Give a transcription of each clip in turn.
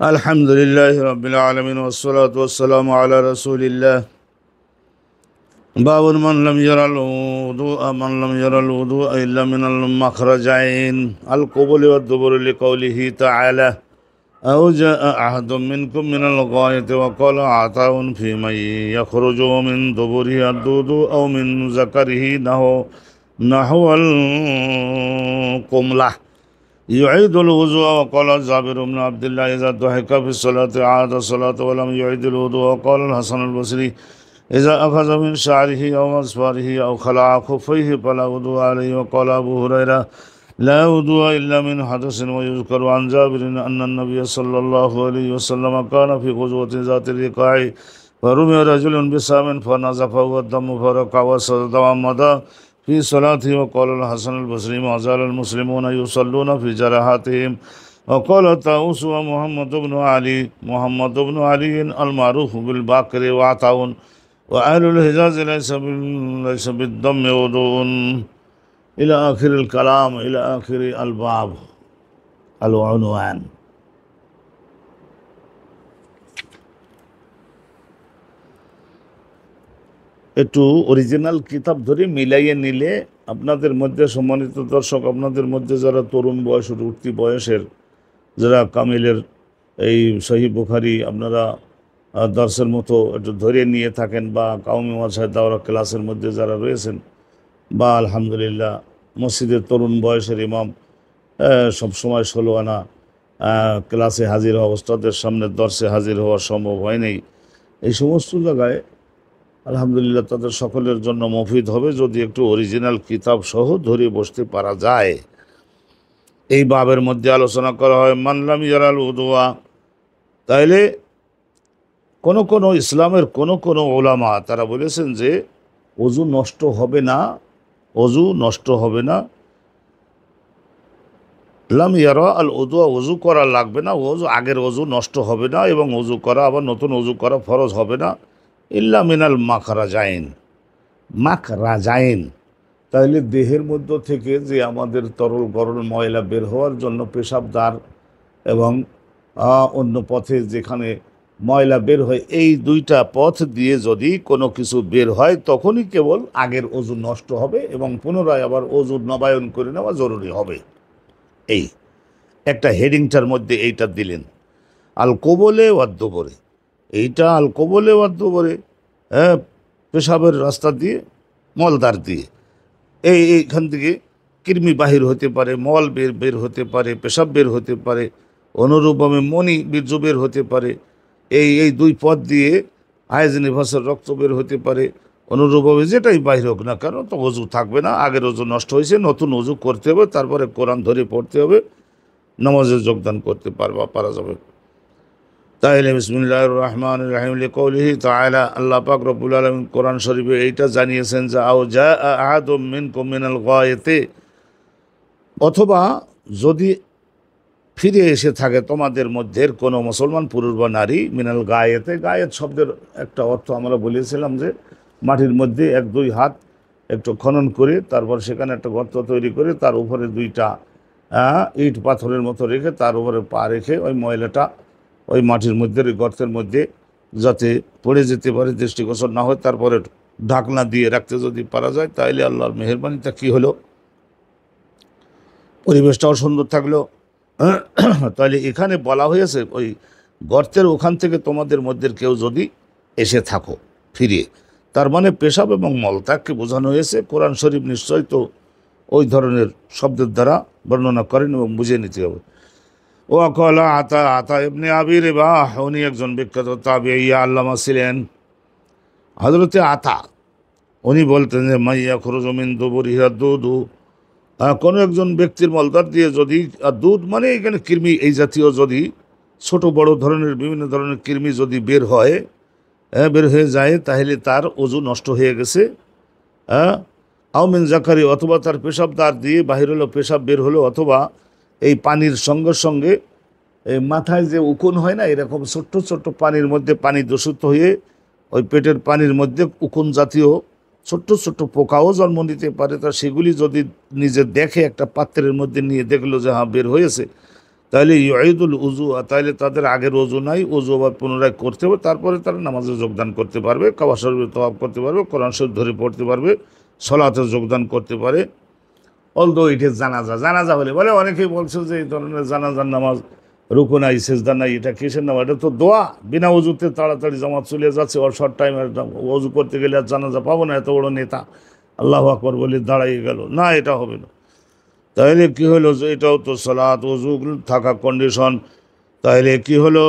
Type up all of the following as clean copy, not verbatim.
الحمد لله رب العالمين والصلاة والسلام على رسول الله. باب من لم يرى الوضوء إلا من المخرجين القبل والدبر لقوله تعالى أو جاء أحد منكم من الغائط وقال عطاء في من يخرج من دبره الدود أو من ذكره نحو القملة يعيد الوضوء. وقال جابر بن عبد الله إذا ضحك في الصلاة عاد الصلاة ولم يعيد الوضوء. وقال الحسن البصري إذا أخذ من شعره أو أظفاره أو خلع خفيه فلا وضوء عليه. وقال أبو هريرة لا وضوء إلا من حدث. ويذكر عن جابر أن النبي صلى الله عليه وسلم كان في غزوة ذات الرقاع فرمي رجل بسام فنزفه والدم فرقع وسجد ومضى في صلاته. وقال الحسن البصري ما زال المسلمون يصلون في جراحاتهم. وقال طاووس محمد بن علي المعروف بالباقر وعطاء وأهل الحجاز ليس بالدم وضوء إلى آخر الكلام إلى آخر الباب العنوان. একটু অরিজিনাল কিতাব ধরে মিলাইয়ে নিলে আপনাদের মধ্যে, সম্মানিত দর্শক, আপনাদের মধ্যে যারা তরুণ বয়সের উঠতি বয়সের যারা কামিলের এই সহিহ বুখারী আপনারা দর্শের মতো একটু ধরে নিয়ে থাকেন, বা কাউমি মাদ্রাসায় দাওরা ক্লাসের মধ্যে যারা রয়েছেন, বা আলহামদুলিল্লাহ মসজিদের তরুণ বয়সের ইমাম সবসময় 16 আনা ক্লাসে হাজির হওয়া, ওস্তাদের সামনে দর্শে হাজির হওয়া সম্ভব হয়নি, এই সমস্ত জায়গায় আলহামদুলিল্লাহ তাদের সকলের জন্য মফিদ হবে যদি একটু অরিজিনাল কিতাব সহ ধরে বসতে পারা যায়। এই বাবের মধ্যে আলোচনা করা হয় মানলাম ইয়ারাল উদুয়া। তাইলে কোন ইসলামের কোন ওলামা তারা বলেছেন যে অজু নষ্ট হবে না, লাম ইয়ারা আল উদুয়া, অজু করা লাগবে না, আগের অজু নষ্ট হবে না, এবং অজু করা আবার নতুন অজু করা ফরজ হবে না, ইল্লা মিনাল মাখরাজাইন। তাহলে দেহের মধ্য থেকে যে আমাদের তরল গরল ময়লা বের হওয়ার জন্য পেশাবদার এবং অন্য পথে যেখানে ময়লা বের হয়, এই দুইটা পথ দিয়ে যদি কোনো কিছু বের হয় তখনই কেবল আগের অজু নষ্ট হবে এবং পুনরায় আবার অজু নবায়ন করে নেওয়া জরুরি হবে। এই একটা হেডিংটার মধ্যে এইটা দিলেন আল কোবলে ওয়াদ্দোবরে। এইটা আল কোবলে ওয়াদ্দোবরে, পেশাবের রাস্তা দিয়ে, মলদার দিয়ে এইখান থেকে কৃমি বাহির হতে পারে, মল বের হতে পারে, পেশাব বের হতে পারে, অনুরূপভাবে মনি বীর্য বের হতে পারে, এই দুই পথ দিয়ে হায়েজ নিফাসের রক্ত বের হতে পারে। অনুরূপভাবে যেটাই বাহির হোক না কেন, তো অজু থাকবে না, আগের অজু নষ্ট হয়েছে, নতুন অজু করতে হবে, তারপরে কোরআন ধরে পড়তে হবে, নামাজে যোগদান করতে পারা যাবে। তাহলে বিসমিল্লাহির রহমানির রহিম লিকাউলিহি তাআলা, আল্লাহ পাক রব্বুল আলামিন কোরআন শরীফে এইটা জানিয়েছেন যে আও জা আহাদুম মিনকুম মিনাল গায়তি, অথবা যদি ফিরে এসে থাকে তোমাদের মধ্যে কোনো মুসলমান পুরুষ বা নারী, মিনাল গায়েতে, গায়েত শব্দের একটা অর্থ আমরা বলেছিলাম যে মাটির মধ্যে 1-2 হাত একটু খনন করে তারপর সেখানে একটা গর্ত তৈরি করে তার উপরে 2টা ইট পাথরের মতো রেখে তার উপরে পা রেখে ওই ময়লাটা ওই মাটির মধ্যে, ওই গর্তের মধ্যে যাতে পড়ে যেতে পারে, দৃষ্টিগোচর না হয়, তারপরে ঢাকনা দিয়ে রাখতে যদি পারা যায় তাহলে আল্লাহর মেহেরবানিটা কী হলো, পরিবেশটাও সুন্দর থাকলো। তাহলে এখানে বলা হয়েছে ওই গর্তের ওখান থেকে তোমাদের মধ্যে কেউ যদি এসে থাকো ফিরে, তার মানে পেশাব এবং মলত্যাগকে বোঝানো হয়েছে। কোরআন শরীফ নিশ্চয় তো ওই ধরনের শব্দের দ্বারা বর্ণনা করেন এবং বুঝে নিতে হবে। ও কলা আতা ইবনে আবি রিবাহ, উনি একজন বিখ্যাত তাবিঈ আল্লামা ছিলেন, হযরতে আতা। উনি বলতেন যে মাইয়া খুরুজু মিন দুবুরিহি দুদু, কোনো একজন ব্যক্তির মলদার দিয়ে যদি, আর দুধ মানে এখানে কৃমি, এই জাতীয় যদি ছোট বড় ধরনের বিভিন্ন ধরনের কৃমি যদি বের হয়ে যায় তাহলে তার অজু নষ্ট হয়ে গেছে। আও মিন জাকারি, অথবা তার পেশাবদার দিয়ে বাহির হলো, পেশাব বের হলো, অথবা এই পানির সঙ্গে সঙ্গে এই মাথায় যে উকুন হয় না, এরকম ছোট্ট ছোট্ট পানির মধ্যে পানি দূষিত হয়ে ওই পেটের পানির মধ্যে উকুন জাতীয় ছোট্ট ছোট্ট পোকাও জন্ম নিতে পারে। তা সেগুলি যদি নিজে দেখে একটা পাত্রের মধ্যে নিয়ে দেখলো যে হ্যাঁ বের হয়েছে, তাহলে ইউঈদুল উজু, তাহলে তাদের আগের অজু নাই, অজু আবার পুনরায় করতে হবে, তারপরে তারা নামাজে যোগদান করতে পারবে, কাবা শরীফে তওয়াফ করতে পারবে, কোরআন শরীফ ধরে পড়তে পারবে, সলাতে যোগদান করতে পারে। অলদো ইট ইজ জানাজা, জানাজা হলে বলে অনেকেই বলছে যে এই ধরনের জানাজার নামাজ রুকু নাই, সেজদা নাই, এটা কিসের নামাজ? এটা তো দোয়া, বিনা অজুতে তাড়াতাড়ি জামাত চলে যাচ্ছে, ওর শর্ট টাইমে অজু করতে গেলে আর জানাজা পাবো না, এত বড় নেতা আল্লাহু আকবার বলে দাঁড়াইয়ে গেল, না এটা হবে না। তাহলে কি হলো যে এটাও তো সালাত ওযু থাকা কন্ডিশন। তাহলে কি হলো,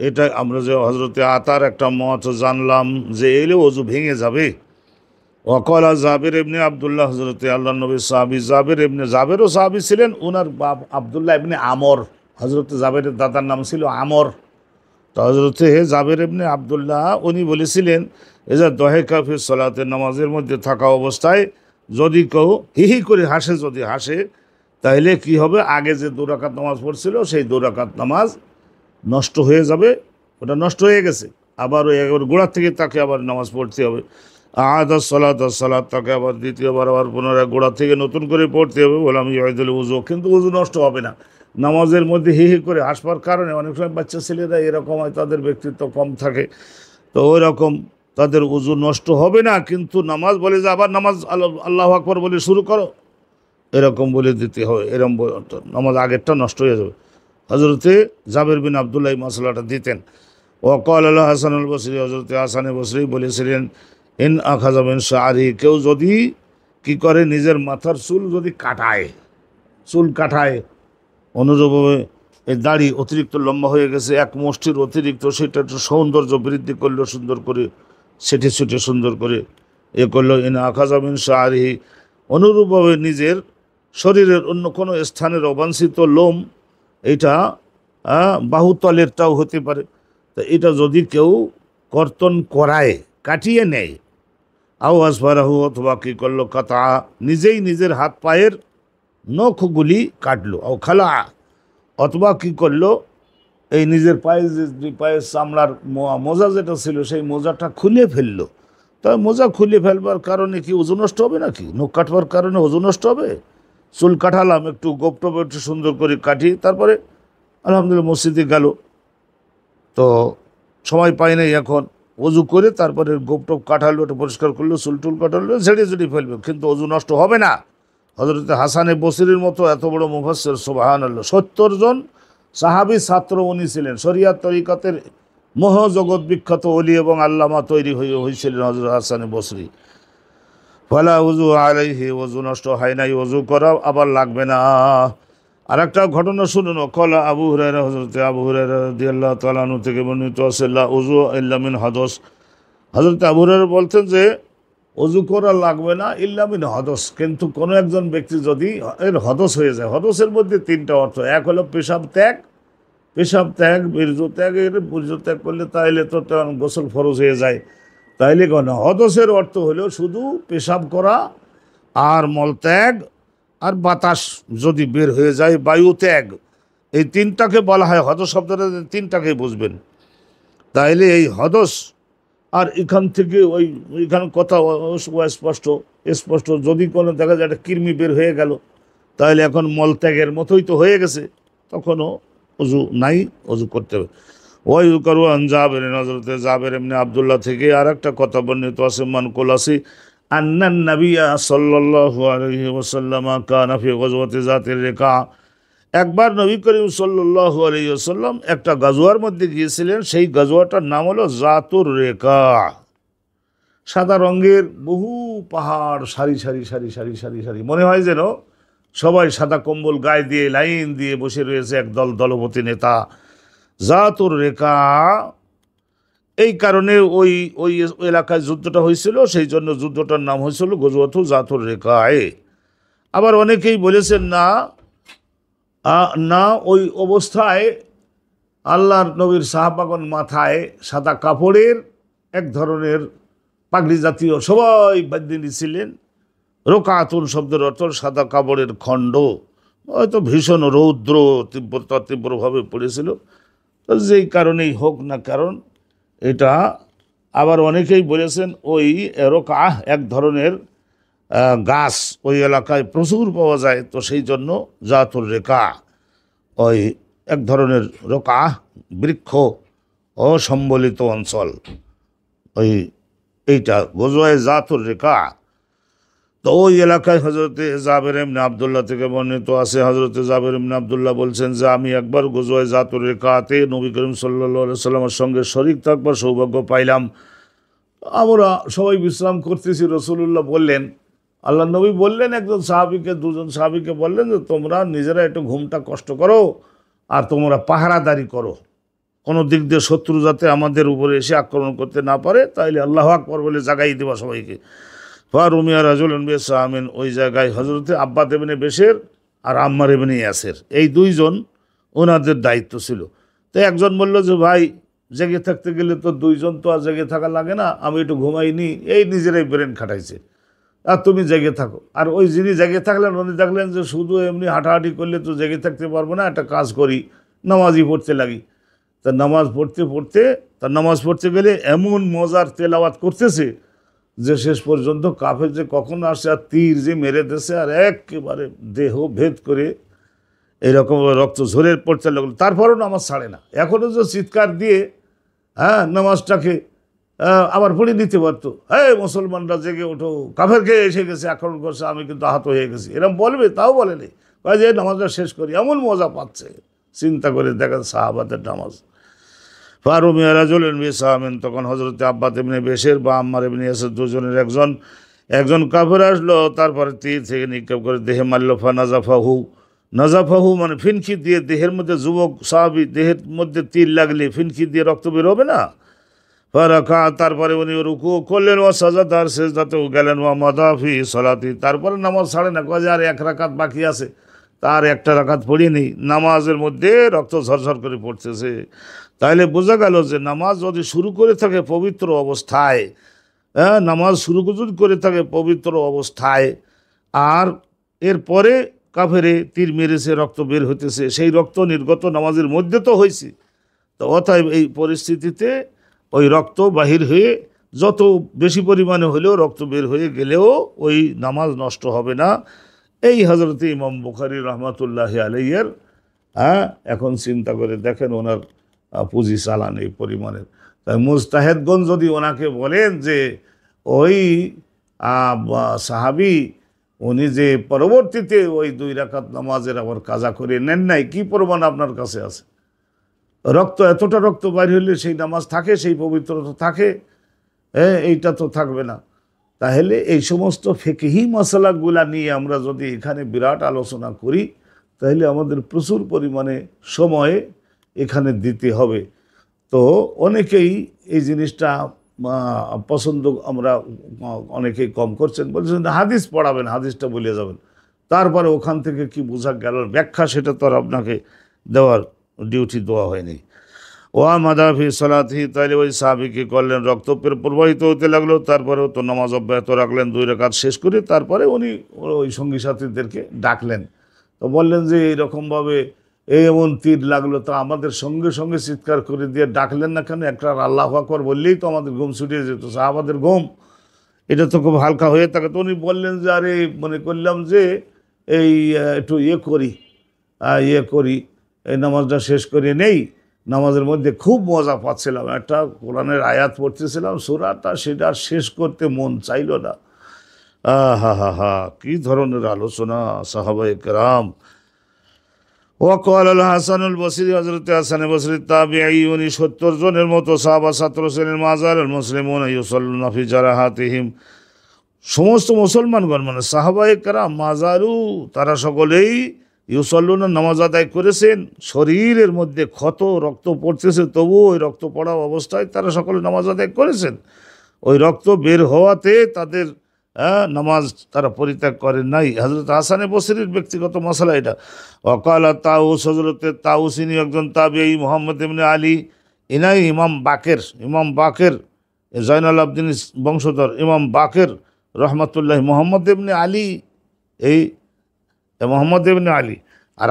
এটা আমরা যে হজরতে আতার একটা মত জানলাম যে এলে ওযু ভেঙে যাবে। ওয়াকালা জাবির ইবনে আবদুল্লাহ, হজরতে আল্লাহ নবী সাহাবী জাবেরও সাহাবী ছিলেন, ওনার বাপ আবদুল্লাহ ইবনে আমর, হজরতে জাবেরের দাদার নাম ছিল আমর। তো হজরতে জাবের ইবনে আবদুল্লাহ উনি বলেছিলেন, এজা দহে কাফি সলাতের নামাজের মধ্যে থাকা অবস্থায় যদি কেউ হিহি করে হাসে, যদি হাসে তাহলে কি হবে, আগে যে 2 রাকাত নামাজ পড়ছিল সেই 2 রাকাত নামাজ নষ্ট হয়ে যাবে, ওটা নষ্ট হয়ে গেছে, আবার ওই একবার গোড়ার থেকে তাকে আবার নামাজ পড়তে হবে। সালাত তাকে আবার দ্বিতীয়বার আবার পুনরায় গোড়া থেকে নতুন করে পড়তে হবে। বললাম ইউঈদুল উযু, কিন্তু উযু নষ্ট হবে না। নামাজের মধ্যে হি হি করে হাসবার কারণে অনেক সময় বাচ্চা ছেলেরা এরকম হয়, তাদের ব্যক্তিত্ব কম থাকে, তো ওই রকম তাদের উযু নষ্ট হবে না, কিন্তু নামাজ বলে যে আবার নামাজ আল্লাহু আকবার বলে শুরু করো, এরকম বলে দিতে হবে, এরকম নামাজ আগেরটা নষ্ট হয়ে যাবে। হজরতে জাবের বিন আবদুল্লাহ মশলাটা দিতেন। ওয়াকাল আল্লাহ হাসানুল বসরি, হজরতে হাসানে বসরি বলেছিলেন, ইন আখাযা মিন শাআরি, কেউ যদি কি করে, নিজের মাথার চুল যদি কাটায়, চুল কাটায়, অনুরূপভাবে এই দাড়ি অতিরিক্ত লম্বা হয়ে গেছে, এক মুষ্টির অতিরিক্ত, সেটা একটু সৌন্দর্য বৃদ্ধি করলো, সুন্দর করে সেটে ছুটে সুন্দর করে এ করলো। ইন আখাযা মিন শাআরি, অনুরূপভাবে নিজের শরীরের অন্য কোনো স্থানের অবাঞ্ছিত লোম, এটা বাহুতলেরটাও হতে পারে, তা এটা যদি কেউ কর্তন করায়, কাটিয়ে নেয়, আওয়াজ ফারাহু, অথবা কী করলো, কাতা, নিজেই নিজের হাত পায়ের নখগুলি কাটলো, ও খালা, অথবা কী করলো, এই নিজের পায়ে যে পায়ের চামড়ার মোজা যেটা ছিল সেই মোজাটা খুলে ফেললো। তবে মোজা খুলে ফেলবার কারণে কি ওজু নষ্ট হবে নাকি? নখ কাটবার কারণে ওজু নষ্ট হবে? চুল কাটালাম, একটু গোপটোপ একটু সুন্দর করে কাটি, তারপরে আলহামদুলিল্লাহ মসজিদে গেল, তো সময় পাই নাই এখন, অজু করে তারপরে গোপটোপ কাটালো, ওটা পরিষ্কার করলো, চুল টুল কাটালো, ঝেড়ে ঝেড়ে ফেলবে, কিন্তু অজু নষ্ট হবে না। হজরতে হাসানে বসরির মতো এত বড় মুফাসসির, সুবহানাল্লাহ, 70 জন সাহাবী ছাত্র উনি ছিলেন, শরিয়াত তরিকতের মহাজগৎ বিখ্যাত ওলি এবং আল্লামা তৈরি হয়েছিলেন হজরত হাসানে বসরি। ফালা উযু আলাইহি, ওযু নষ্ট হয় নাই, ওযু করা আবার লাগবে না। আর একটা ঘটনা শুনুন, কলা আবু হুরায়রা, হযরত আবু হুরায়রা রাদিয়াল্লাহু তাআলা আনহু থেকে বর্ণিত আছে, লা উযু ইল্লা মিন হাদাস, হযরত আবু হুরায়রা বলতেন যে ওযু করা লাগবে না ইল্লা মিন হদস, কিন্তু কোনো একজন ব্যক্তি যদি এর হদস হয়ে যায়, হদসের মধ্যে 3টা অর্থ, এক হলো পেশাব ত্যাগ, পেশাব ত্যাগ, বীর্য ত্যাগ, এর বীর্য ত্যাগ করলে তাইলে তো গোসল ফরজ হয়ে যায়, তাইলে কেন, হদসের অর্থ হলো শুধু পেশাব করা আর মলত্যাগ আর বাতাস যদি বের হয়ে যায়, বায়ু ত্যাগ, এই 3টাকে বলা হয় হদস। শব্দটা 3টাকে বুঝবেন। তাইলে এই হদস, আর এখান থেকে ওইখানে কথা স্পষ্ট স্পষ্ট, যদি কোনো দেখা যায় একটা কৃমি বের হয়ে গেল, তাহলে এখন মলত্যাগের মতোই তো হয়ে গেছে, তখনও অজু নাই, অজু করতে হবে। ওই করু জাবের, হযরতে জাবের ইবনে আবদুল্লাহ থেকে আর একটা কথা বর্ণিত আছে, মান কুলাসি আন্নান নাবিয়্যা সাল্লাল্লাহু আলাইহি ওয়াসাল্লাম কানা ফি গাজওয়াতি যাতির রিকা, একবার নবী করিম সাল্লাল্লাহু আলাইহি ওয়াসাল্লাম একটা গাজওয়ার মধ্যে গিয়েছিলেন, সেই গাজওয়াটার নাম হলো যাতুর রিকা। সাদা রঙের বহু পাহাড়, সারি সারি সারি সারি সারি সারি, মনে হয় যেন সবাই সাদা কম্বল গায়ে দিয়ে লাইন দিয়ে বসে রয়েছে, একদল দলপতি নেতা। যাতুর রিকা, এই কারণে ওই ওই এলাকায় যুদ্ধটা হয়েছিল, সেই জন্য যুদ্ধটার নাম হয়েছিল গজওয়াতু যাতুর রিকায়ে। আবার অনেকেই বলেছেন না, না ওই অবস্থায় আল্লাহর নবীর সাহাবাগণ মাথায় সাদা কাপড়ের এক ধরনের পাগড়ি জাতীয় সবাই বাঁধে নিয়েছিলেন। রোকাতুন শব্দের অর্থ সাদা কাপড়ের খণ্ড, হয়তো ভীষণ রৌদ্র তীব্রভাবে পড়েছিল, তো যেই কারণেই হোক না কারণ এটা। আবার অনেকেই বলেছেন ওই রোকাহ এক ধরনের গাছ ওই এলাকায় প্রচুর পাওয়া যায়, তো সেই জন্য যাতুর রিকা। ওই এক ধরনের রোকা বৃক্ষ ও সম্বলিত অঞ্চল, ওই এইটা গজওয়ায়ে জাতুর রিকা। তো ওই এলাকায় হজরতে জাবের ইবনে আবদুল্লাহ থেকে বর্ণিত আছে, হজরতে জাবের ইবনে আবদুল্লাহ বলছেন যে আমি একবার গজওয়ায়ে জাতুর রিকাতে নবী করিম সাল্লাল্লাহু আলাইহি সাল্লামের সঙ্গে শরীক থাকবার সৌভাগ্য পাইলাম। আমরা সবাই বিশ্রাম করতেছি, রাসূলুল্লাহ বললেন, আল্লাহ নবী বললেন একজন সাহাবীকে, দুজন সাহাবীকে বললেন যে তোমরা নিজেরা একটু ঘুমটা কষ্ট করো আর তোমরা পাহারাদারি করো, কোনো দিক দিয়ে শত্রু যাতে আমাদের উপরে এসে আক্রমণ করতে না পারে, তাইলে আল্লাহু আকবার বলে জাগাই দেবা সবাইকে। ফারুমিয়া রাজুলুন বিসামিন, ওই জায়গায় হজরতে আব্বাদ ইবনে বেশের আর আম্মার ইবনে ইয়াসের এই দুইজন ওনাদের দায়িত্ব ছিল। তো একজন বলল যে ভাই জেগে থাকতে গেলে তো দুইজন তো আর জেগে থাকা লাগে না, আমি একটু ঘুমাইনি, এই নিজেরাই ব্রেন খাটাইছে, আর তুমি জেগে থাকো। আর ওই যিনি জেগে থাকলেন উনি দেখলেন যে শুধু এমনি হাঁটাহাঁটি করলে তো জেগে থাকতে পারবো না, একটা কাজ করি, নামাজই পড়তে লাগি। তা নামাজ পড়তে গেলে এমন মজার তেলাওয়াত করতেছে যে শেষ পর্যন্ত কাফের যে কখন আসে আর তীর যে মেরে দিয়েছে আর একেবারে দেহ ভেদ করে এইরকম রক্ত ঝরে পড়তে লাগলো। তারপরেও নামাজ ছাড়ে না, এখনও যে চিৎকার দিয়ে নামাজটাকে আবার পড়ে নিতে পারতো, হ্যাঁ মুসলমানরা জেগে ওঠো, কাফেরকে এসে গেছে, আক্রমণ করছে, আমি কিন্তু আহত হয়ে গেছি, এরকম বলবে, তাও বলেনি, যে নামাজটা শেষ করি, এমন মজা পাচ্ছে। চিন্তা করে দেখেন সাহাবাদের নামাজ। ফারুমিয়া রাজুলুন বিসামিন, তখন হজরতে আব্বাদ ইবনে বেশের বা আম্মার ইবনে ইয়াসির দুজনের একজন কাফের আসলো, তারপরে তীর থেকে নিক্ষেপ করে দেহে মারল। নাজাফাহু মানে ফিনকি দিয়ে, দেহের মধ্যে যুবক সাহাবী দেহের মধ্যে তীর লাগলে ফিনকি দিয়ে রক্ত বের হবে না। ফারাকা, তারপরে উনি রুকু করলেন, ও সাজাদা, আর সেজদাতেও গেলেন, ও মাদাফি সলাতি, তারপরে নামাজ ছাড়ে না, কয় যে আর এক রাকাত বাকি আছে, তার একটা রাকাত পড়িয়ে নেই, নামাজের মধ্যে রক্ত ঝরঝর করে পড়তেছে। তাইলে বোঝা গেল যে নামাজ যদি শুরু করে থাকে পবিত্র অবস্থায়, নামাজ শুরু যদি করে থাকে পবিত্র অবস্থায়, আর এরপরে কাফেরে তীর মেরেছে, রক্ত বের হইতেছে, সেই রক্ত নির্গত নামাজের মধ্যে তো হয়েছে। তো অতএব এই পরিস্থিতিতে ওই রক্ত বাহির হয়ে যত বেশি পরিমাণে হলেও রক্ত বের হয়ে গেলেও ওই নামাজ নষ্ট হবে না। এই হজরত ইমাম বুখারী রহমাতুল্লাহি আলাইহির এখন চিন্তা করে দেখেন ওনার পুঁজি চালান এই পরিমাণের। তাই মুজতাহেদগণ যদি ওনাকে বলেন যে ওই সাহাবী উনি যে পরবর্তীতে ওই 2 রাকাত নামাজের আবার কাজা করে নেন নাই, কি প্রমাণ আপনার কাছে আছে? রক্ত এতটা রক্ত বাইর হলে সেই নামাজ থাকে, সেই পবিত্রতা থাকে? এইটা তো থাকবে না। তাহলে এই সমস্ত ফিকহি মাসালাগুলা নিয়ে আমরা যদি এখানে বিরাট আলোচনা করি, তাহলে আমাদের প্রচুর পরিমাণে সময় এখানে দিতে হবে। তো অনেকেই এই জিনিসটা পছন্দ, আমরা অনেকেই কম করছেন, বলছেন হাদিস পড়াবেন, হাদিসটা বলে যাবেন, তারপরে ওখান থেকে কি বোঝা গেল ব্যাখ্যা, সেটা তো আর আপনাকে দেওয়ার ডিউটি দেওয়া হয়নি। ওয়া মাদাফি সালাতি, তাইলে ওই সাহাবীকে করলেন, রক্ত প্রবাহিত হতে লাগলো, তারপরেও তো নামাজ অব্যাহত রাখলেন 2 রাকাত শেষ করে, তারপরে উনি ওই সঙ্গী সাথীদেরকে ডাকলেন, তো বললেন যে এইরকমভাবে এমন তীর লাগলো, তো আমাদের সঙ্গে সঙ্গে চিৎকার করে দিয়ে ডাকলেন না কেন? একটা আল্লাহু আকবার বললেই তো আমাদের ঘুম ছুটিয়ে যেত, সাহাবাদের ঘুম এটা তো খুব হালকা হয়ে থাকে। তো উনি বললেন যে আরে মনে করলাম যে এই একটু ইয়ে করি, এই নামাজটা শেষ করে নেই, নামাজের মধ্যে খুব মজা পাচ্ছিলাম, একটা কোরআনের আয়াত পড়তেছিলাম সূরাটা, সেটা শেষ করতে মন চাইল না। হা কি ধরনের আলোচনা সাহাবায়ে কেরাম। ওয়াকাল আল হাসানুল বসরি, হযরত হাসান বসরি তাবিঈ, উনি 70 জনের মতো সাহাবা ছাত্র ছিলেন। মাজাল মুসলিমুন ইউসাল্লুনা ফি জারাহাতিহিম, সমস্ত মুসলমানগণ মানে সাহাবায়ে কেরাম মাজালু, তারা সকলেই ইউসাল্লুনা নামাজ আদায় করেছেন, শরীরের মধ্যে ক্ষত রক্ত পড়তেছে, তবু ওই রক্ত পড়া অবস্থায় তারা সকলে নামাজ আদায় করেছেন। ওই রক্ত বের হওয়াতে তাদের নামাজ তারা পরিত্যাগ করেন নাই। হযরত হাসান বসরির ব্যক্তিগত মশলা এটা। ওয়াকালা তাউস, হযরত তাউস ইনি একজন তাবিঈ, মুহাম্মদ ইবনে আলী, ইনাই ইমাম বাকের জয়নাল আবদিন বংশধর ইমাম বাকের রহমাতুল্লাহ, মুহাম্মদ ইবনে আলী, এই মোহাম্মদ ইবনে আলী। আর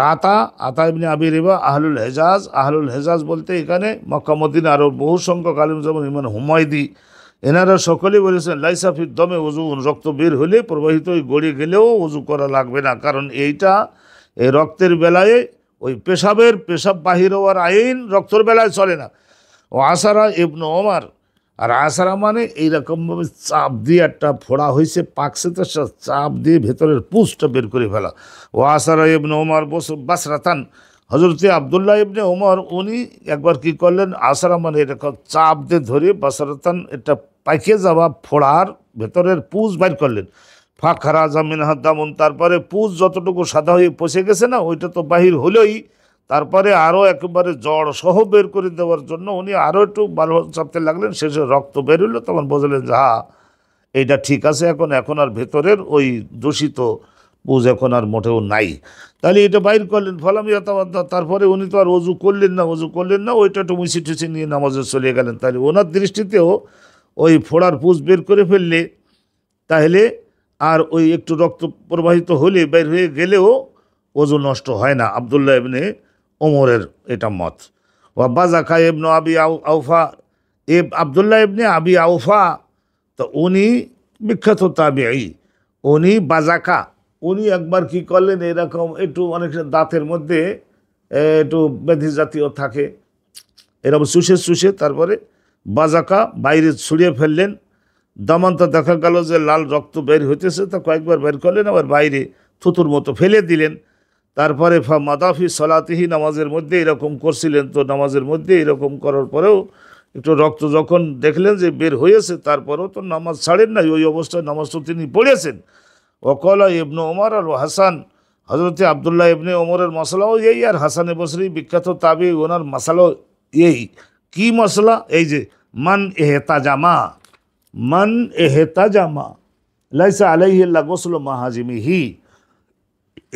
আতা ইবনে আবি রিবা আহলুল হেজাজ বলতে এখানে মক্কা মদিনা আরও বহু সংখ্যক আলিম, যেমন ইমাম হুমায়দি, এনারা সকলেই বলেছেন লাইসা ফিদ দমে ওযু, রক্ত বের হলে প্রবাহিত গড়িয়ে গেলেও ওযু করা লাগবে না, কারণ এই রক্তের বেলায় ওই পেশাব বাহির হওয়ার আইন রক্তর বেলায় চলে না। ও আসারা ইবনে ওমর, আর আসারা মানে এইরকমভাবে চাপ দিয়ে একটা ফোড়া হয়েছে, পাকছে, তো চাপ দিয়ে ভেতরের পুষটা বের করে ফেলা। ও আসারা ইবনে ওমর বাসরাতান, হজরতে আবদুল্লাহ ইবনে ওমর উনি একবার কি করলেন, আসারা মানে এরকম চাপ দিয়ে ধরে বাসরাতান এটা পাইকে যাওয়া ফোড়ার ভেতরের পুষ বাইর করলেন। ফাঁকহারা জামিন হাদ্দামুন, তারপরে পুষ যতটুকু সাদা হয়ে পচে গেছে না, ওইটা তো বাহির হলোই, তারপরে আরও একেবারে জড় সহ বের করে দেওয়ার জন্য উনি আরও একটু ভালো চাপতে লাগলেন। শেষে রক্ত বের হলো, তখন বুঝলেন যে হ্যাঁ এইটা ঠিক আছে, এখন আর ভেতরের ওই দূষিত পুজ এখন আর মোটেও নাই। তাহলে এটা বাইর করলেন ফলামিয়া তাওয়াদ্দা, তারপরে উনি তো আর অজু করলেন না, ওইটা একটু মুছি টুছি নিয়ে নামাজে চলে গেলেন। তাহলে ওনার দৃষ্টিতেও ওই ফোড়ার পুজ বের করে ফেললে তাহলে আর ওই একটু রক্ত প্রবাহিত হলে বের হয়ে গেলেও ওজু নষ্ট হয় না। আবদুল্লাহ ইবনে ওমরের এটা মত। ও বাজাকা ইবনে আবি আউফা, আবদুল্লাহ ইবনে আবি আউফা, তো উনি বিখ্যাত তাবিঈ, উনি বাজাকা, উনি একবার কি করলেন, এরকম একটু অনেক দাঁতের মধ্যে একটু ব্যাধি জাতীয় থাকে, এরকম চুষে তারপরে বাজাকা বাইরে ছড়িয়ে ফেললেন। দামানটা দেখা গেল যে লাল রক্ত বের হইতেছে, তা কয়েকবার বের করলেন, আবার বাইরে থুতুর মতো ফেলে দিলেন। তারপরে মাদাফি সলাতিহি, নামাজের মধ্যে এরকম করছিলেন, তো নামাজের মধ্যে এরকম করার পরেও একটু রক্ত যখন দেখলেন যে বের হয়েছে, তারপরেও তো নামাজ ছাড়েন নাই, ওই অবস্থায় নামাজ তো তিনি পড়েছেন। ওকলা ইবনে ওমর আর হাসান, হজরতে আবদুল্লাহ ইবনে ওমরের মশলাও এই, আর হাসানে বসরি বিখ্যাত তাবি, ওনার মশলাও এই। কি মশলা? এই যে মান এহতাজামা লাইসা আলাইহি ইল্লা গোসল মাহাজিমিহি,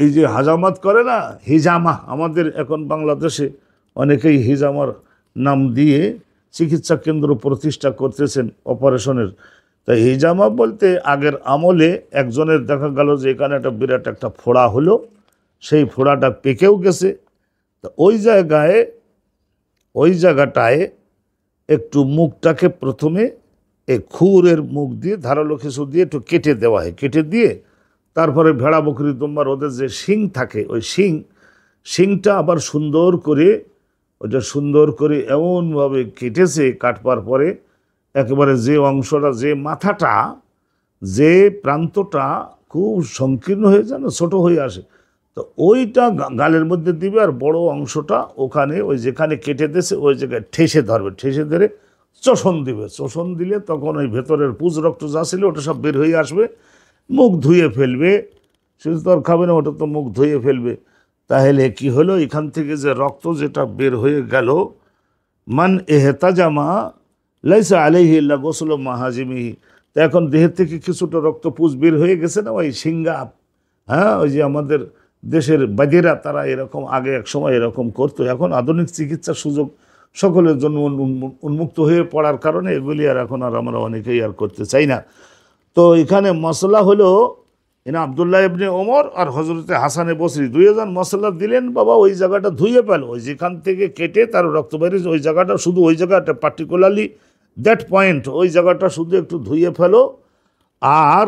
এই যে হাজামাত করে না, হিজামা, আমাদের এখন বাংলাদেশে অনেকেই হিজামার নাম দিয়ে চিকিৎসা কেন্দ্র প্রতিষ্ঠা করতেছেন অপারেশনের। তাই হিজামা বলতে আগের আমলে একজনের দেখা গেল যে এখানে একটা বিরাট একটা ফোড়া হলো, সেই ফোড়াটা পেকেও গেছে, তো ওই জায়গাটায় একটু মুখটাকে প্রথমে এই খুরের মুখ দিয়ে ধারালো কিছু দিয়ে একটু কেটে দেওয়া হয়, কেটে দিয়ে তারপরে ভেড়া বকরি দুম্বার ওদের যে শিং থাকে, ওই শিংটা আবার সুন্দর করে এমনভাবে কেটেছে, কাটবার পরে একেবারে যে অংশটা, যে মাথাটা, যে প্রান্তটা খুব সংকীর্ণ হয়ে যায় না, ছোটো হয়ে আসে, তো ওইটা গালের মধ্যে দিবে, আর বড় অংশটা ওখানে ওই যেখানে কেটে দিয়েছে ওই জায়গায় ঠেসে ধরে চোষণ দিবে। চোষণ দিলে তখন ওই ভেতরের পুজ রক্ত যা ছিল ওটা সব বের হয়ে আসবে, মুখ ধুয়ে ফেলবে, শুধু তো আর খাবে না, ওটা তো মুখ ধুয়ে ফেলবে। তাহলে কি হলো, এখান থেকে যে রক্ত যেটা বের হয়ে গেল, মান এহতাজামা লাইসা আলাইহি ইল্লা গোসল মাহাজিমিহি, তো এখন দেহের থেকে কিছুটা রক্ত পুজ বের হয়ে গেছে না, ওই সিঙ্গা, হ্যাঁ, ওই যে আমাদের দেশের বাদিরা তারা এরকম আগে এক সময় এরকম করতো, এখন আধুনিক চিকিৎসার সুযোগ সকলের জন্য উন্মুক্ত হয়ে পড়ার কারণে এগুলি আর এখন আর আমরা অনেকেই আর করতে চাই না। তো এখানে মশলা হলো এনা আবদুল্লাহ ইবনে ওমর আর হজরতে হাসানে বসরি দুইজন মশলা দিলেন, বাবা ওই জায়গাটা ধুয়ে ফেলো, ওই যেখান থেকে কেটে তার রক্ত বেরিয়েছে ওই জায়গাটা, শুধু ওই জায়গাটা পার্টিকুলারলি দ্যাট পয়েন্ট, ওই জায়গাটা শুধু একটু ধুয়ে ফেলো, আর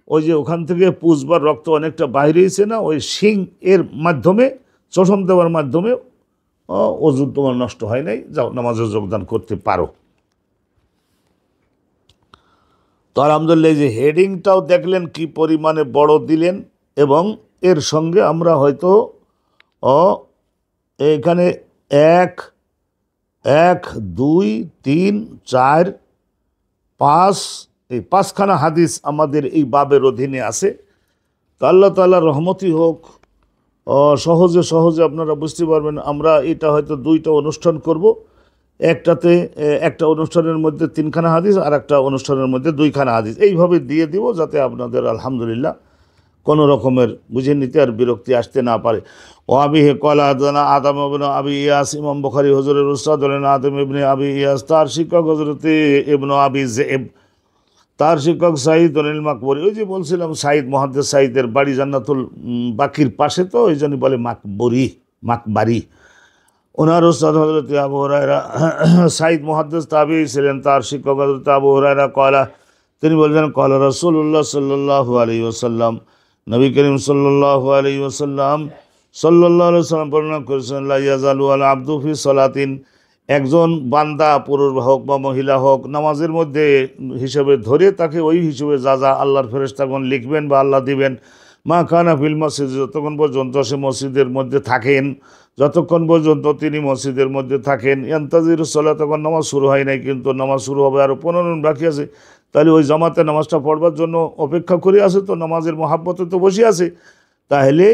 ওই যে ওখান থেকে পুষবার রক্ত অনেকটা বাইরে এসে না, ওই শিং এর মাধ্যমে চোষণ দেওয়ার মাধ্যমে ওজু তোমার নষ্ট হয় নাই, যাও নামাজে যোগদান করতে পারো। তো আলহামদুলিল্লাহ, যে হেডিংটাও দেখলেন কি পরিমাণে বড় দিলেন, এবং এর সঙ্গে আমরা হয়তো এখানে 1, 2, 3, 4, 5 এই 5খানা হাদিস আমাদের এই বাবের অধীনে আছে। তো আল্লাহ তাআলার রহমতই হোক, সহজে আপনারা বুঝতে পারবেন। আমরা এটা হয়তো 2টা অনুষ্ঠান করব, একটাতে একটা অনুষ্ঠানের মধ্যে 3খানা হাদিস, আর একটা অনুষ্ঠানের মধ্যে 2খানা হাদিস, এইভাবে দিয়ে দিব যাতে আপনাদের আলহামদুলিল্লাহ কোনো রকমের বুঝে নিতে আর বিরক্তি আসতে না পারে। ও আবি হে কলা আদম ইবনে আবি ইয়াস, ইমাম বুখারী হুজুরের উস্তাদ হলেন আদম ইবনে আবি ইয়াস, তার শিক্ষক হযরতে ইবনে আবি যিব, তার শিক্ষক সাঈদ আল মাকবুরি। ওই যে বলছিলাম সাঈদ, মুহাদ্দিস সাঈদের বাড়ি জান্নাতুল বাকির পাশে, তো ওই জন্য বলে মাকবারি। ওনার উস্তাদ হযরত আবু হুরায়রা, সাঈদ মুহাদ্দিস তাবিঈ ছিলেন, তার শিক্ষক হযরত আবু হুরায়রা কলা, তিনি বলছেন কলা রাসূলুল্লাহ সাল্লাল্লাহু আলাইহি ওয়াসাল্লাম, নবী করিম সাল্লাল্লাহু আলাইহি ওয়াসাল্লাম সাল্লাল্লাহু আলাইহি ওয়াসাল্লাম বর্ণনা করেছেন, লা ইয়াজালু আল আবদু ফি সালাতিন, একজন বান্দা পুরুষ হোক বা মহিলা হোক নামাজের মধ্যে হিসেবে ধরে তাকে ওই হিসেবে যা যা আল্লাহর ফেরেশতাগণ লিখবেন বা আল্লাহ দিবেন, মা কানা ফিল মসজিদ, যতক্ষণ পর্যন্ত সে মসজিদের মধ্যে থাকেন, যতক্ষণ পর্যন্ত তিনি মসজিদের মধ্যে থাকেন, ইয়ান্তাজিরু সালাত, তখন নামাজ শুরু হয় নাই কিন্তু নামাজ শুরু হবে আরও 15 মিনিট বাকি আছে, তাহলে ওই জামাতে নামাজটা পড়বার জন্য অপেক্ষা করে আছে, তো নামাজের মহাব্বতে তো বসে আছে, তাহলে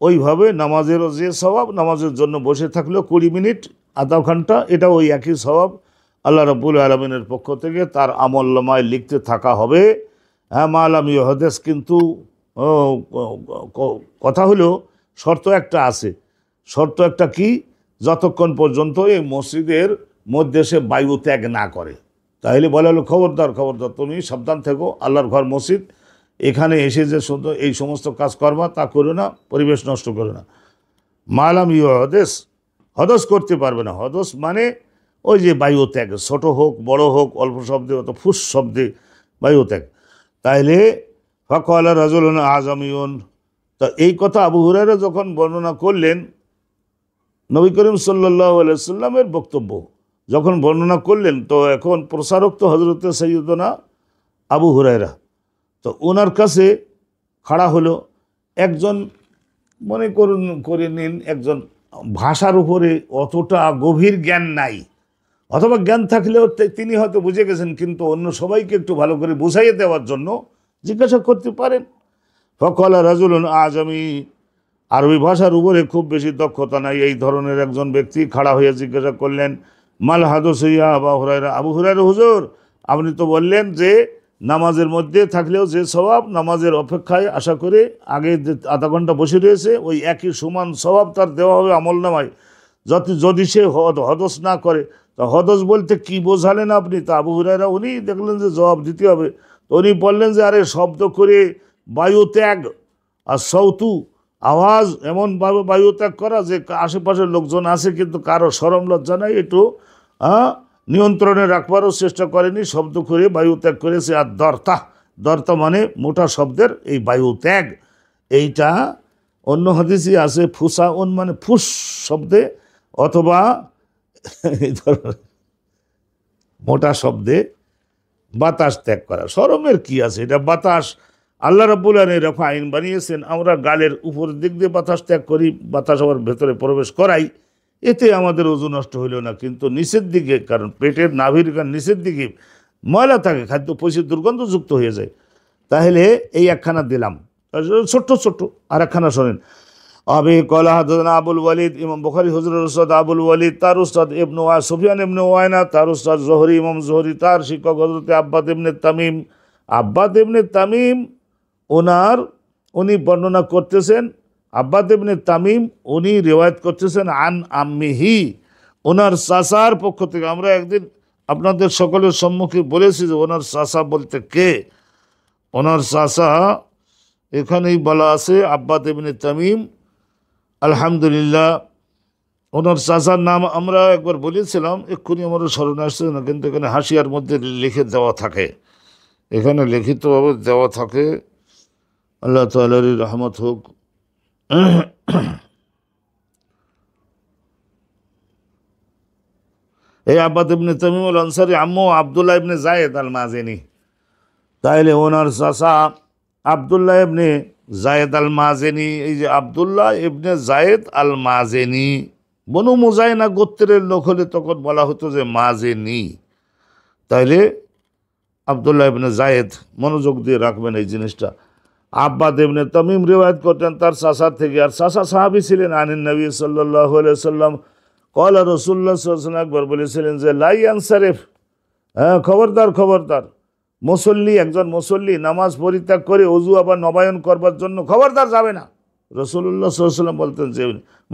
ওইভাবে নামাজেরও যে স্বভাব, নামাজের জন্য বসে থাকলেও 20 মিনিট আধা ঘন্টা, এটা ওই একই স্বভাব আল্লাহ রাব্বুল আলামিনের পক্ষ থেকে তার আমলনামায় লিখতে থাকা হবে। হ্যাঁ, মালাম ইউহাদিস, কিন্তু ও, কথা হলো শর্ত একটা আছে। শর্ত একটা কি? যতক্ষণ পর্যন্ত এই মসজিদের মধ্যে সে বায়ু ত্যাগ না করে। তাহলে বলা হলো খবরদার খবরদার, তুমি সাবধান থেকো, আল্লাহর ঘর মসজিদ, এখানে এসে যে শুধু এই সমস্ত কাজ করবা তা করো না, পরিবেশ নষ্ট করো না। মালাম ইউহাদিস, হদস করতে পারবে না। হদস মানে ওই যে বায়ু ত্যাগ, ছোট হোক বড় হোক, অল্প শব্দে অত ফুস শব্দে বায়ু ত্যাগ। তাইলে ফাকালা রাজুলুন আজামিউন, তা এই কথা আবু হুরায়রা যখন বর্ণনা করলেন, নবী করিম সাল্লাল্লাহু আলাইহি সাল্লামের বক্তব্য যখন বর্ণনা করলেন, তো এখন প্রসারক তো হযরতে সাইয়্যিদুনা আবু হুরায়রা, তো ওনার কাছে খাড়া হলো একজন, মনে করুন করে নিন একজন ভাষার উপরে অতটা গভীর জ্ঞান নাই, অথবা জ্ঞান থাকলেও তিনি হয়তো বুঝে গেছেন, কিন্তু অন্য সবাইকে একটু ভালো করে বুঝাইয়ে দেওয়ার জন্য জিজ্ঞাসা করতে পারেন। ফাকালা রাজুলুন আজামি, আরবি ভাষার উপরে খুব বেশি দক্ষতা নাই এই ধরনের একজন ব্যক্তি খাড়া হয়ে জিজ্ঞাসা করলেন, মাল হাদস ইয়া আবু হুরায়রা, আবু হুরায়রা হুজুর, আপনি তো বললেন যে নামাজের মধ্যে থাকলেও যে স্বভাব, নামাজের অপেক্ষায় আশা করে আগে যে আধা ঘন্টা বসে রয়েছে ওই একই সমান স্বভাব তার দেওয়া হবে আমলনামায়, যদি সে হদস না করে। তা হদস বলতে কি বোঝালেন আপনি? তা আবু হুরায়রা উনি দেখলেন যে জবাব দিতে হবে, তো উনি বললেন যে আরে শব্দ করে বায়ু ত্যাগ, আর সৌতু আওয়াজ, এমনভাবে বায়ু ত্যাগ করা যে আশেপাশের লোকজন আছে কিন্তু কারো শরম লজ্জা নাই, একটু নিয়ন্ত্রণে রাখবারও চেষ্টা করেনি, শব্দ করে বায়ু ত্যাগ করেছে। আর দর্তা, দর্তা মানে মোটা শব্দের এই বায়ু ত্যাগ, এইটা অন্য হাদিসে আছে ফুসাউন মানে ফুস শব্দে, অথবা এই ধরনের মোটা শব্দে বাতাস ত্যাগ করা। শরমের কি আছে, এটা বাতাস, আল্লাহ রাব্বুল আলামিন এরকম আইন বানিয়েছেন, আমরা গালের উপরের দিক দিয়ে বাতাস ত্যাগ করি, বাতাস আবার ভেতরে প্রবেশ করাই, এতে আমাদের ওজু নষ্ট হইল না, কিন্তু নিচের দিকে, কারণ পেটের নাভির নিচের দিকে ময়লা থাকে, খাদ্য পয়সা দুর্গন্ধযুক্ত হয়ে যায়। তাহলে এই একখানা দিলাম, ছোট্ট ছোট্ট আর একখানা শোনেন। আবে কলা হাদানা আবুল ওয়ালিদ, ইমাম বুখারী হুজুরের উস্তাদ আবুল ওয়ালিদ, তার উস্তাদ ইবনে সুফিয়ান ইবনে ওয়াইনা, তার উস্তাদ জোহরি, ইমাম জোহরি, তার শিক্ষক হযরত আব্বাদ ইবনে তামিম। আব্বাদ ইবনে তামিম উনি বর্ণনা করতেছেন, আব্বাদ ইবনে তামিম উনি রিওয়ায়াত করতেছেন আন আম্মিহি, ওনার চাচার পক্ষ থেকে। আমরা একদিন আপনাদের সকলের সম্মুখে বলেছি যে ওনার চাচা বলতে কে, ওনার চাচা এখানেই বলা আছে আব্বাদ ইবনে তামিম। আলহামদুলিল্লাহ, ওনার চাচার নাম আমরা একবার বলেছিলাম, এক্ষুনি আমার স্মরণে আসছে না, কিন্তু এখানে হাসিয়ার মধ্যে লিখে দেওয়া থাকে, এখানে লিখিতভাবে দেওয়া থাকে, আল্লাহ তাআলার রহমত হোক। এই আব্বাদ ইবনে তামিম আল আনসারী আম্মু আব্দুল্লাহ ইবনে যায়েদ আল মাজিনী, তাইলে ওনার চাচা আব্দুল্লাহ ইবনে যায়েদ আল মাজিনী, এই যে আব্দুল্লাহ ইবনে যায়েদ আল মাজিনী, বনু মুজাইনা গোত্রের লোক হলে তখন বলা হতো যে মাজিনী, তাইলে আব্দুল্লাহ ইবনে যায়েদ, মনোযোগ দিয়ে রাখবেন এই জিনিসটা। আব্বাদ ইবনে তামিম রিওয়ায়াত করতেন তার চাচার থেকে, আর চাচা সাহাবী ছিলেন। আনিন নবী সাল্লাল্লাহু আলাইহি সাল্লাম ক্বালা রাসূলুল্লাহ সাল্লাল্লাহু আলাইহি ওয়াসাল্লাম, একবার বলেছিলেন যে লা ইয়ানসারিফ, হ্যাঁ খবরদার খবরদার, মুসল্লি, একজন মুসল্লি নামাজ পরিত্যাগ করে অজু আবার নবায়ন করবার জন্য খবরদার যাবে না। রাসূলুল্লাহ সাল্লাল্লাহু আলাইহি ওয়াসাল্লাম বলতেন যে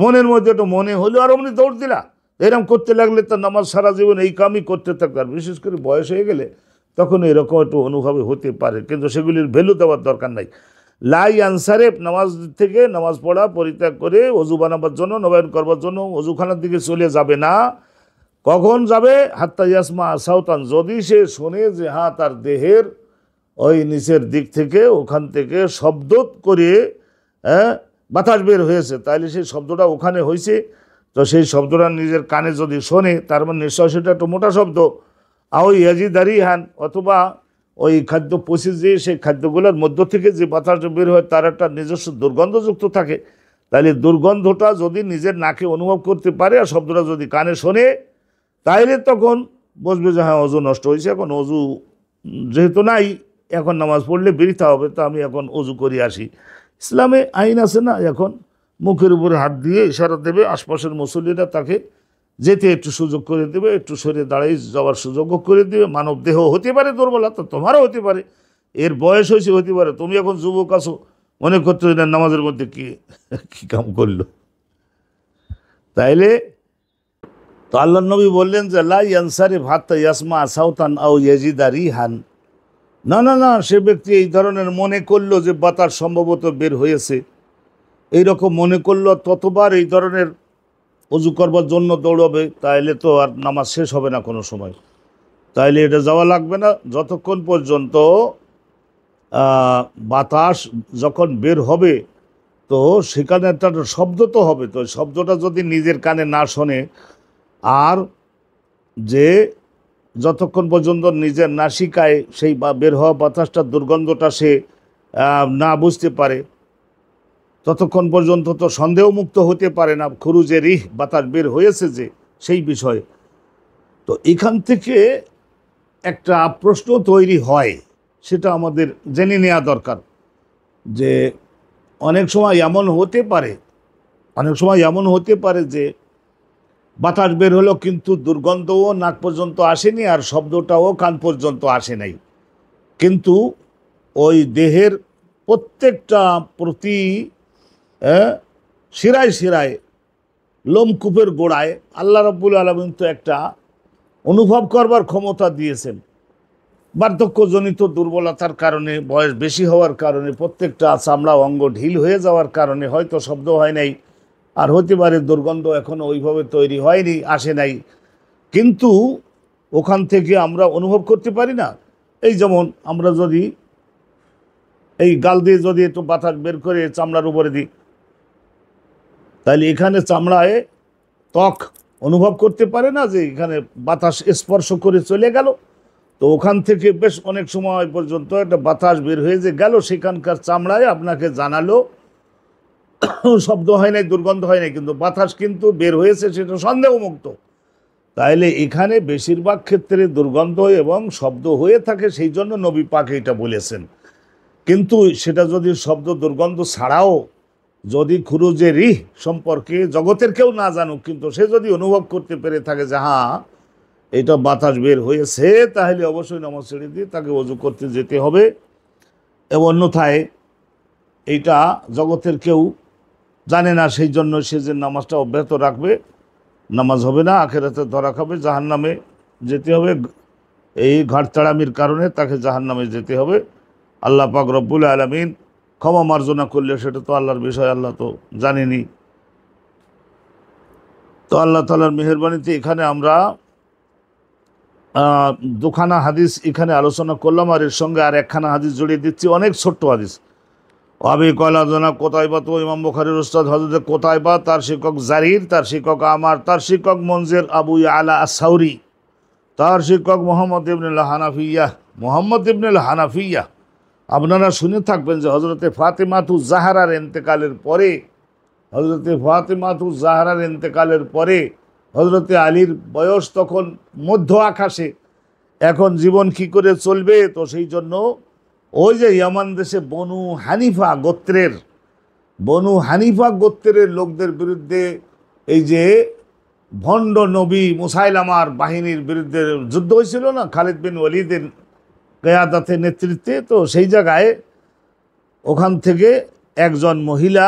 মনের মধ্যে একটু মনে হলো আর অমনি দৌড় দিলা, এরকম করতে লাগলে তার নামাজ সারা জীবন এই কামই করতে থাকবে। আর বিশেষ করে বয়স হয়ে গেলে তখন এরকম একটু অনুভব হতে পারে, কিন্তু সেগুলির ভ্যালু দেওয়ার দরকার নাই। লা ইয়ানসারিফ, নামাজ থেকে, নামাজ পড়া পরিত্যাগ করে অজু বানাবার জন্য, নবায়ন করবার জন্য অজুখানার দিকে চলে যাবে না। কখন যাবে? হাত্তা ইয়াসমা সাউতান, যদি সে শোনে যে হ্যাঁ তার দেহের ওই নিচের দিক থেকে, ওখান থেকে শব্দ করে বাতাস বের হয়েছে, তাইলে সেই শব্দটা ওখানে হয়েছে, তো সেই শব্দটা নিজের কানে যদি শোনে তার মানে নিশ্চয় সেটা একটা মোটা শব্দ। আও ইয়াজিদারি হান, অথবা ওই খাদ্য পচে যে সেই খাদ্যগুলোর মধ্য থেকে যে বাতাসটা বের হয় তার একটা নিজস্ব দুর্গন্ধযুক্ত থাকে, তাহলে দুর্গন্ধটা যদি নিজের নাকে অনুভব করতে পারে আর শব্দটা যদি কানে শোনে, তাইলে তখন বুঝবে যে হ্যাঁ অজু নষ্ট হয়েছে, এখন অজু যেহেতু নাই, এখন নামাজ পড়লে বৃথা হবে, তো আমি এখন অজু করে আসি। ইসলামে আইন আছে না, এখন মুখের উপরে হাত দিয়ে ইশারা দেবে, আশপাশের মুসল্লিরা তাকে যেতে একটু সুযোগ করে দেবে, একটু সরে দাঁড়িয়ে যাওয়ার সুযোগও করে দেবে। মানব দেহ হতে পারে দুর্বলতা, তোমারও হতে পারে, এর বয়স হয়েছে হতে পারে, তুমি এখন যুবক আছো, মনে করতে না নামাজের মধ্যে কি কি কাম করলো। তাইলে তো আল্লাহ নবী বললেন যে লা ইয়ানসারি ভাত্তা ইয়াসমা সাউতান আও ইয়াজিদা রিহান, না না না, সে ব্যক্তি এই ধরনের মনে করলো যে বাতাস সম্ভবত বের হয়েছে, এইরকম মনে করলো, ততবার এই ধরনের অজু করবার জন্য দৌড়বে, তাইলে তো আর নামাজ শেষ হবে না কোনো সময়। তাইলে এটা যাওয়া লাগবে না যতক্ষণ পর্যন্ত বাতাস যখন বের হবে, তো সেখানে একটা শব্দ তো হবে, তো শব্দটা যদি নিজের কানে না শোনে, আর যে যতক্ষণ পর্যন্ত নিজের নাসিকায় সেই বের হওয়া বাতাসটার দুর্গন্ধটা সে না বুঝতে পারে, ততক্ষণ পর্যন্ত তো সন্দেহমুক্ত হতে পারে না খুরুজে রিহ, বাতাস বের হয়েছে যে সেই বিষয়ে। তো এখান থেকে একটা প্রশ্ন তৈরি হয়, সেটা আমাদের জেনে নেওয়া দরকার, যে অনেক সময় এমন হতে পারে যে বাতাস বের হলো কিন্তু দুর্গন্ধও নাক পর্যন্ত আসেনি আর শব্দটাও কান পর্যন্ত আসে নাই, কিন্তু ওই দেহের প্রত্যেকটা প্রতি শিরায় শিরায়, লোমকূপের গোড়ায় আল্লাহ রাব্বুল আলামিন তো একটা অনুভব করবার ক্ষমতা দিয়েছেন। বার্ধক্যজনিত দুর্বলতার কারণে, বয়স বেশি হওয়ার কারণে, প্রত্যেকটা চামড়া অঙ্গ ঢিল হয়ে যাওয়ার কারণে হয়তো শব্দ হয় নাই, আর হতে পারে দুর্গন্ধ এখনও ওইভাবে তৈরি হয়নি, আসে নাই, কিন্তু ওখান থেকে আমরা অনুভব করতে পারি না। এই যেমন আমরা যদি এই গাল দিয়ে যদি একটু বাতাস বের করে চামড়ার উপরে দিই, তাহলে এখানে চামড়ায় ত্বক অনুভব করতে পারে না যে এখানে বাতাস স্পর্শ করে চলে গেল, তো ওখান থেকে বেশ অনেক সময় পর্যন্ত একটা বাতাস বের হয়ে যে গেল, সেখানকার চামড়ায় আপনাকে জানালো শব্দ হয় নাই, দুর্গন্ধ হয় নাই, কিন্তু বাতাস কিন্তু বের হয়েছে, সেটা সন্দেহমুক্ত। তাইলে এখানে বেশিরভাগ ক্ষেত্রে দুর্গন্ধ এবং শব্দ হয়ে থাকে, সেই জন্য নবী পাক এটা বলেছেন। কিন্তু সেটা যদি শব্দ দুর্গন্ধ ছাড়াও যদি খুরুজে রিহ সম্পর্কে জগতের কেউ না জানুক, কিন্তু সে যদি অনুভব করতে পেরে থাকে যে হ্যাঁ এটা বাতাস বের হয়েছে, তাহলে অবশ্যই নামাজ ছেড়ে দিয়ে তাকে ওযু করতে যেতে হবে। এবং অন্যথায় এইটা জগতের কেউ জানে না, সেই জন্য সে যে নামাজটা অব্যাহত রাখবে, নামাজ হবে না, আখেরাতে ধরা খাবে, জাহান্নামে যেতে হবে। এই ঘাটতাড়ামির কারণে তাকে জাহান্নামে যেতে হবে। আল্লাহ পাক রব্বুল আলামিন ক্ষমা মার্জনা করলে সেটা তো আল্লাহর বিষয়, আল্লাহ তো জানেনি। তো আল্লাহ তাআলার মেহেরবানিতে এখানে আমরা দুখানা হাদিস এখানে আলোচনা করলাম, আর এর সঙ্গে আর একখানা হাদিস জড়িয়ে দিচ্ছি, অনেক ছোট্ট হাদিস। আবি কয়লা জনা কোতাইবা, তো ইমাম বুখারীর উস্তাদ হযরত কোতাইবা, তার শিক্ষক জারির, তার শিক্ষক আমার, তার শিক্ষক মনজির আবু আলা আস-সাউরি, তার শিক্ষক মোহাম্মদ ইবনুল হানাফিয়া। আপনারা শুনে থাকবেন যে হযরতে ফাতেমাতু জাহরার ইন্তেকালের পরে হযরতে আলীর বয়স তখন মধ্য আকাশে, এখন জীবন কি করে চলবে, তো সেই জন্য ওই যে ইয়ামান দেশে বনু হানিফা গোত্রের লোকদের বিরুদ্ধে এই যে ভণ্ড নবী মুসাইলামার বাহিনীর বিরুদ্ধে যুদ্ধ হয়েছিল না, খালিদ বিন ওয়ালিদের কিয়াদাতে নেতৃত্বে, তো সেই জায়গায় ওখান থেকে একজন মহিলা,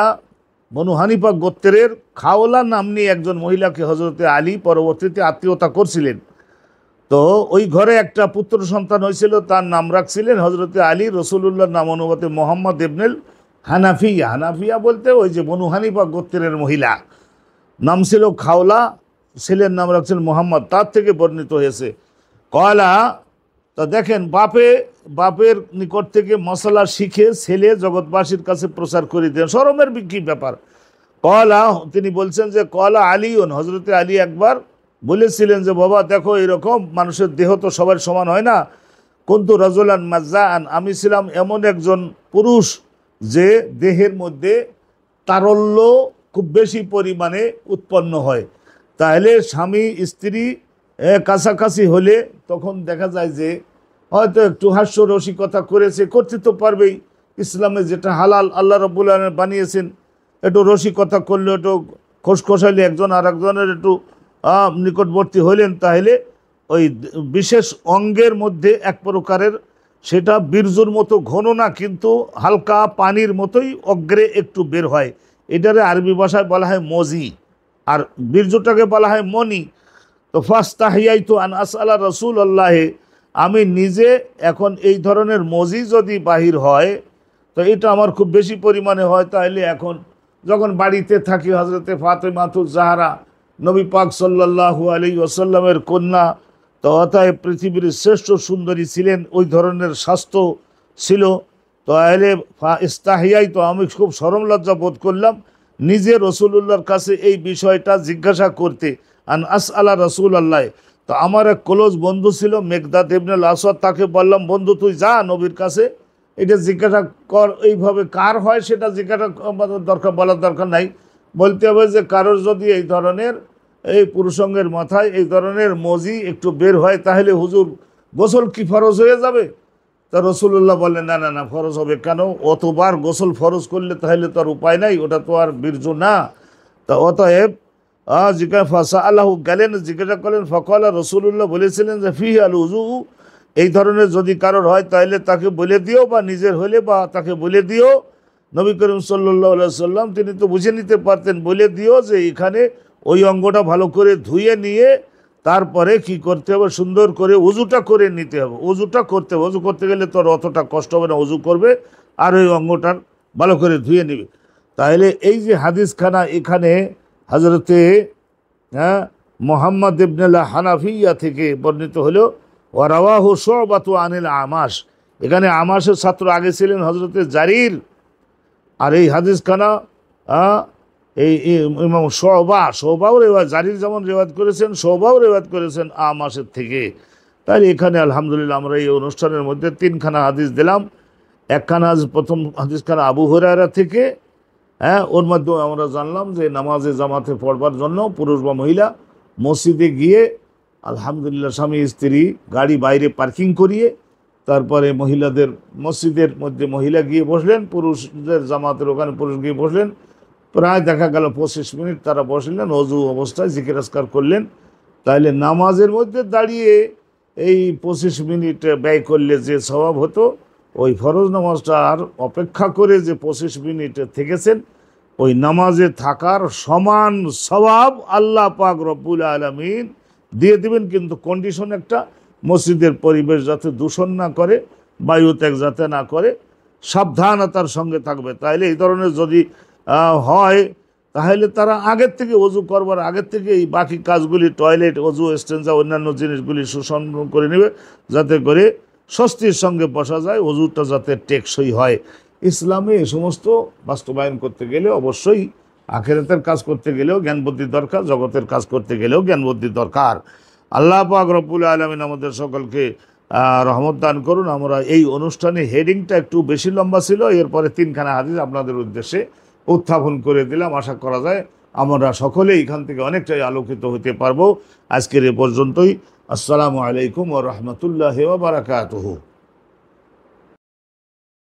বনু হানিফা গোত্রের খাওলা নামনি একজন মহিলাকে হযরতে আলী পরবর্তীতে আত্মীয়তা করছিলেন। তো ওই ঘরে একটা পুত্র সন্তান হয়েছিল, তার নাম রাখছিলেন হযরতে আলী, রাসূলুল্লাহর নাম অনুপাতে মোহাম্মদ ইবনুল হানাফিয়া। হানাফিয়া বলতে ওই যে বনু হানিফা গোত্রের মহিলা, নাম ছিল খাওলা, ছেলের নাম রাখছিলেন মোহাম্মদ, তার থেকে বর্ণিত হয়েছে। কয়লা তা দেখেন, বাপের নিকট থেকে মশলা শিখে ছেলে জগৎবাসীর কাছে প্রচার করে দেন, শরমের কি ব্যাপার। কলা, তিনি বলছেন যে কলা আলীউন, হজরতে আলী একবার বলেছিলেন যে বাবা দেখো, এরকম মানুষের দেহ তো সবার সমান হয় না। কুনতু রাজুলান মাজ্জাআন, আমি ছিলাম এমন একজন পুরুষ যে দেহের মধ্যে তারল্য খুব বেশি পরিমাণে উৎপন্ন হয়। তাহলে স্বামী স্ত্রী কাছাকাছি হলে তখন দেখা যায় যে হয়তো একটু হাস্য রসিকতা করেছে, করতে তো পারবেই, ইসলামে যেটা হালাল আল্লাহ রাব্বুল আলামিন বানিয়েছেন। একটু রসিকতা করলে, একটু খোসখোসাইলে একজন আর একজনের একটু নিকটবর্তী হলেন, তাহলে ওই বিশেষ অঙ্গের মধ্যে এক প্রকারের, সেটা বীর্যর মতো ঘন না, কিন্তু হালকা পানির মতোই অগ্রে একটু বের হয়। এটারে আরবি ভাষায় বলা হয় মজি, আর বীর্যটাকে বলা হয় মনি। তো ফাস্তাহিয়াইতু আন আসআলা রাসূলুল্লাহ, আমি নিজে এখন এই ধরনের মজি যদি বাহির হয়, তো এটা আমার খুব বেশি পরিমাণে হয়, তাহলে এখন যখন বাড়িতে থাকি, হজরতে ফাতেমাতুজ জাহরা নবী পাক সাল্লাল্লাহু আলাইহি ওয়াসাল্লামের কন্যা, তো অতএব পৃথিবীর শ্রেষ্ঠ সুন্দরী ছিলেন, ওই ধরনের স্বাস্থ্য ছিল। তো তাহলে ইস্তাহিয়াই, তো আমি খুব শরম লজ্জা বোধ করলাম নিজে রসুলুল্লাহর কাছে এই বিষয়টা জিজ্ঞাসা করতে। আন আসআলা রাসূলুল্লাহ, তো আমার এক ক্লোজ বন্ধু ছিল মেকদাদ ইবনুল আসওয়াদ, তাকে বললাম বন্ধু তুই যা নবীর কাছে, এটা জিজ্ঞাসা কর, এইভাবে কার হয় সেটা জিজ্ঞাসা দরকার, বলার দরকার নাই, বলতে হবে যে কারোর যদি এই ধরনের, এই পুরুষঙ্গের মাথায় এই ধরনের মজি একটু বের হয়, তাহলে হুজুর গোসল কি ফরজ হয়ে যাবে? তা রসুল্লাহ বললেন না না না, ফরজ হবে কেন? অতবার গোসল ফরজ করলে তাহলে তো আর উপায় নাই, ওটা তো আর বীর্য না। তা অতএব জিজ্ঞাসা আল্লাহ গেলেন, জিজ্ঞাসা করলেন, ফকলা, রসুল্লাহ বলেছিলেন যে ফি আল উজু, এই ধরনের যদি কারোর হয় তাহলে তাকে বলে দিও, বা নিজের হলে বা তাকে বলে দিও। নবী করিম সাল্লাল্লাহু সাল্লাম তিনি তো বুঝে নিতে পারতেন, বলে দিও যে এখানে ওই অঙ্গটা ভালো করে ধুয়ে নিয়ে তারপরে কি করতে হবে, সুন্দর করে উজুটা করে নিতে হবে, উজুটা করতে হবে। উজু করতে গেলে তোর অতটা কষ্ট হবে না, উজু করবে আর ওই অঙ্গটার ভালো করে ধুয়ে নেবে। তাহলে এই যে হাদিসখানা এখানে হজরতে মোহাম্মদ ইবনুল হানাফিয়া থেকে বর্ণিত হলো, ওয়ারাওয়াহু শুবাতু আনিল আমাশ, এখানে আমাশের ছাত্র আগে ছিলেন হজরতে জারির, আর এই হাদিসখানা এই ইমাম শোবাও রেওয়াজ, জারির যেমন রেওয়াজ করেছেন, শোবাও রেওয়াজ করেছেন আমাশের থেকে। তাই এখানে আলহামদুলিল্লাহ আমরা এই অনুষ্ঠানের মধ্যে তিনখানা হাদিস দিলাম। একখানা প্রথম হাদিসখানা আবু হুরায়রা থেকে, ওর মাধ্যমে আমরা জানলাম যে নামাজে জামাতে পড়বার জন্য পুরুষ বা মহিলা মসজিদে গিয়ে আলহামদুলিল্লাহ স্বামী স্ত্রী গাড়ি বাইরে পার্কিং করিয়ে, তারপরে মহিলাদের মসজিদের মধ্যে মহিলা গিয়ে বসলেন, পুরুষদের জামাতের ওখানে পুরুষ গিয়ে বসলেন, প্রায় দেখা গেল 25 মিনিট তারা বসলেন, অজু অবস্থায় জিকির আজকার করলেন। তাইলে নামাজের মধ্যে দাঁড়িয়ে এই 25 মিনিট ব্যয় করলে যে স্বভাব হতো, ওই ফরজ নামাজটা আর অপেক্ষা করে যে 25 মিনিট থেকেছেন, ওই নামাজে থাকার সমান স্বভাব আল্লাহ পাক রব্বুল আলামিন দিয়ে দিবেন। কিন্তু কন্ডিশন একটা, মসজিদের পরিবেশ যাতে দূষণ না করে, বায়ু ত্যাগ যাতে না করে, সাবধানতার সঙ্গে থাকবে। তাইলে এই ধরনের যদি হয়, তাহলে তারা আগের থেকে অজু করবার আগের থেকে এই বাকি কাজগুলি, টয়লেট, অজু, স্টেঞ্জা, অন্যান্য জিনিসগুলি সুসংগ্রহ করে নেবে, যাতে করে স্বস্তির সঙ্গে বসা যায়, অজুটা যাতে টেকসই হয়। ইসলামে এই সমস্ত বাস্তবায়ন করতে গেলে অবশ্যই আখিরাতের কাজ করতে গেলেও জ্ঞান বুদ্ধি দরকার, জগতের কাজ করতে গেলেও জ্ঞান বুদ্ধি দরকার। আল্লাহ পাক রব্বুল আলামিন আমাদের সকলকে রহমত দান করুন। আমরা এই অনুষ্ঠানে হেডিংটা একটু বেশি লম্বা ছিল, এরপরে তিনখানা হাদিস আপনাদের উদ্দেশ্যে উত্থাপন করে দিলাম। আশা করা যায় আমরা সকলেই এখান থেকে অনেকটাই আলোকিত হতে পারবো। আজকের এ পর্যন্তই। আসসালামু আলাইকুম ওয়া রাহমাতুল্লাহি ওয়া বারাকাতুহু।